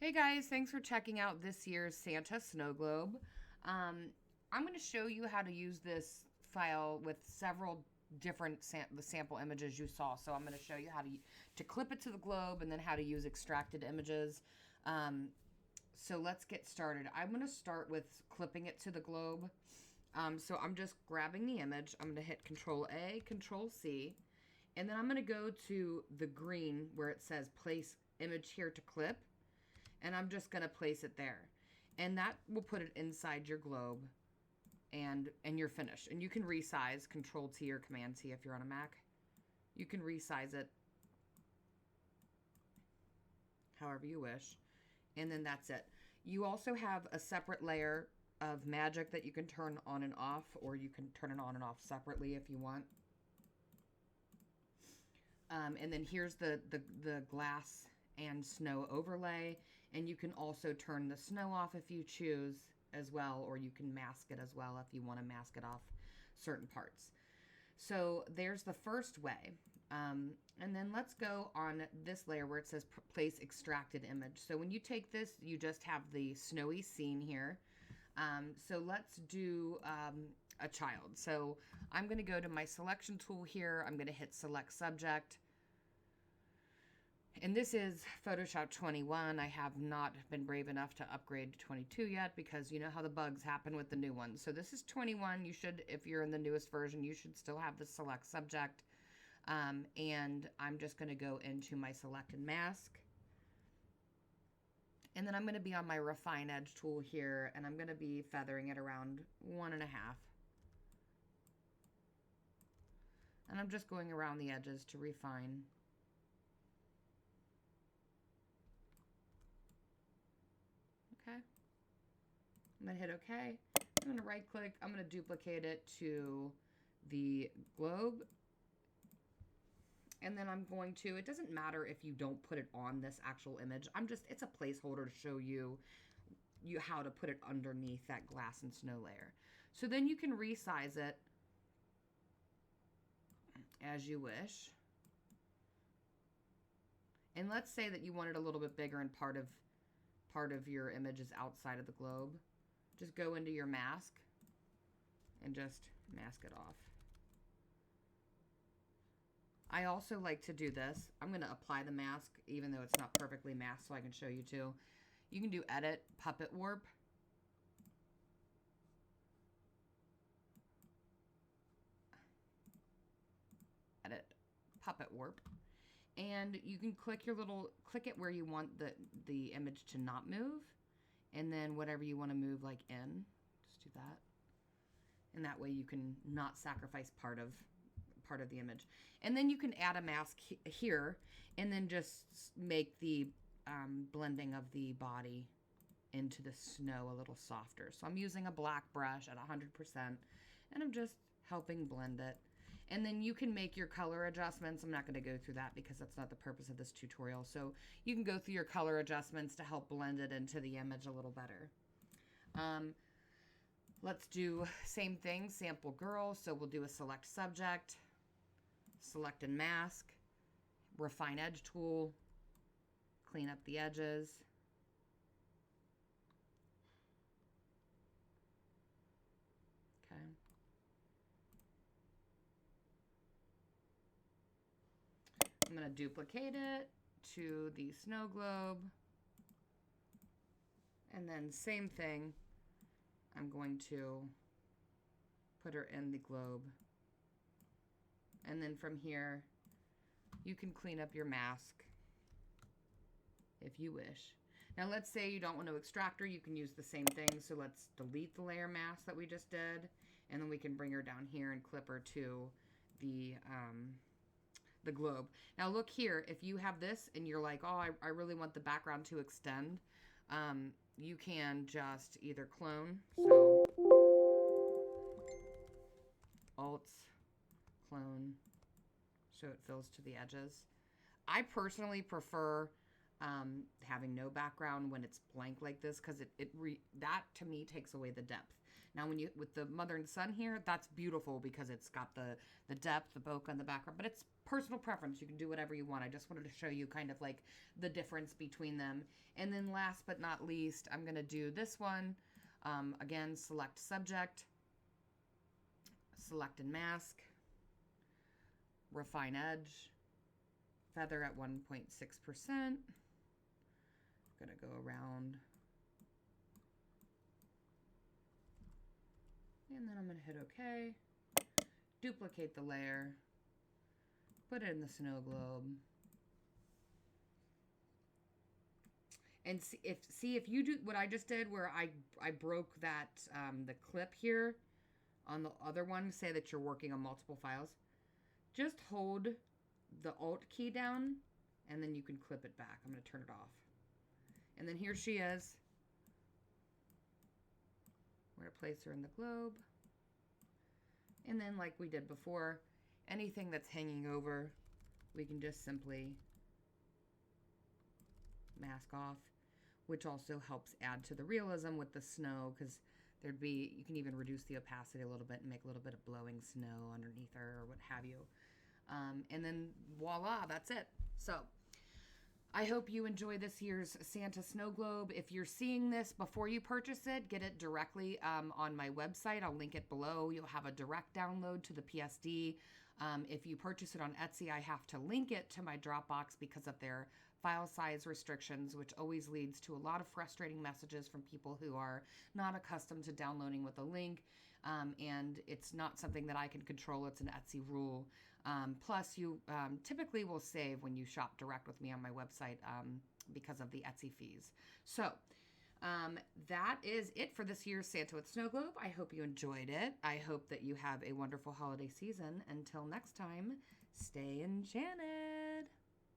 Hey guys, thanks for checking out this year's Santa snow globe. I'm going to show you how to use this file with several different the sample images you saw. So I'm going to show you how to clip it to the globe and then how to use extracted images. So let's get started. I'm going to start with clipping it to the globe. So I'm just grabbing the image. I'm going to hit Control A, Control C, and then I'm going to go to the green where it says place image here to clip. And I'm just going to place it there. And that will put it inside your globe. And you're finished. And you can resize, Control T or Command T if you're on a Mac. You can resize it however you wish. And then that's it. You also have a separate layer of magic that you can turn on and off, or you can turn it on and off separately if you want. And then here's the glass and snow overlay, and you can also turn the snow off if you choose as well, or you can mask it as well if you want to mask it off certain parts. So there's the first way. And then let's go on this layer where it says place extracted image. So when you take this, you just have the snowy scene here. So let's do a child. So I'm going to go to my selection tool here. I'm going to hit select subject. And this is Photoshop 21. I have not been brave enough to upgrade to 22 yet because you know how the bugs happen with the new ones. So this is 21. You should, if you're in the newest version, you should still have the select subject. And I'm just going to go into my selected mask. And then I'm going to be on my refine edge tool here, and I'm going to be feathering it around 1.5. And I'm just going around the edges to refine. Okay. I'm going to hit OK. I'm going to right click. I'm going to duplicate it to the globe. And then I'm going to, it doesn't matter if you don't put it on this actual image. It's a placeholder to show you how to put it underneath that glass and snow layer. So then you can resize it as you wish. And let's say that you want it a little bit bigger and part of your image is outside of the globe. Just go into your mask and just mask it off. I also like to do this. I'm going to apply the mask even though it's not perfectly masked so I can show you too. You can do edit, puppet warp. Edit, puppet warp. And you can click it where you want the image to not move. And then whatever you want to move like in, just do that. And that way you can not sacrifice part of the image. And then you can add a mask here and then just make the blending of the body into the snow a little softer. So I'm using a black brush at 100% and I'm just helping blend it. And then you can make your color adjustments. I'm not going to go through that because that's not the purpose of this tutorial. So you can go through your color adjustments to help blend it into the image a little better. Let's do same thing, sample girl. So we'll do a select subject, select and mask, refine edge tool, clean up the edges. Okay. I'm going to duplicate it to the snow globe. And then same thing, I'm going to put her in the globe. And then from here, you can clean up your mask if you wish. Now let's say you don't want to extract her, you can use the same thing. So let's delete the layer mask that we just did. And then we can bring her down here and clip her to the globe. Now look here, if you have this and you're like, oh, I really want the background to extend, you can just either clone, so Alt, clone, so it fills to the edges. I personally prefer having no background when it's blank like this because that to me takes away the depth. Now, when you with the mother and son here, that's beautiful because it's got the depth, the bokeh in the background, but it's personal preference. You can do whatever you want. I just wanted to show you kind of like the difference between them. And then last but not least, I'm going to do this one. Again, select subject, select and mask, refine edge, feather at 1.6%. I'm going to go around. And then I'm going to hit OK. Duplicate the layer. Put it in the snow globe. And see if you do what I just did, where I broke that the clip here on the other one. Say that you're working on multiple files. Just hold the Alt key down, and then you can clip it back. I'm going to turn it off. And then here she is. We're going to place her in the globe. And then, like we did before, anything that's hanging over, we can just simply mask off, which also helps add to the realism with the snow, because you can even reduce the opacity a little bit and make a little bit of blowing snow underneath her or what have you. And then voila, that's it. So I hope you enjoy this year's Santa Snow Globe. If you're seeing this before you purchase it, get it directly on my website. I'll link it below. You'll have a direct download to the PSD. If you purchase it on Etsy, I have to link it to my Dropbox because of their file size restrictions, which always leads to a lot of frustrating messages from people who are not accustomed to downloading with a link. And it's not something that I can control. It's an Etsy rule. Plus, you typically will save when you shop direct with me on my website because of the Etsy fees. So that is it for this year's Santa with Snow Globe. I hope you enjoyed it. I hope that you have a wonderful holiday season. Until next time, stay enchanted.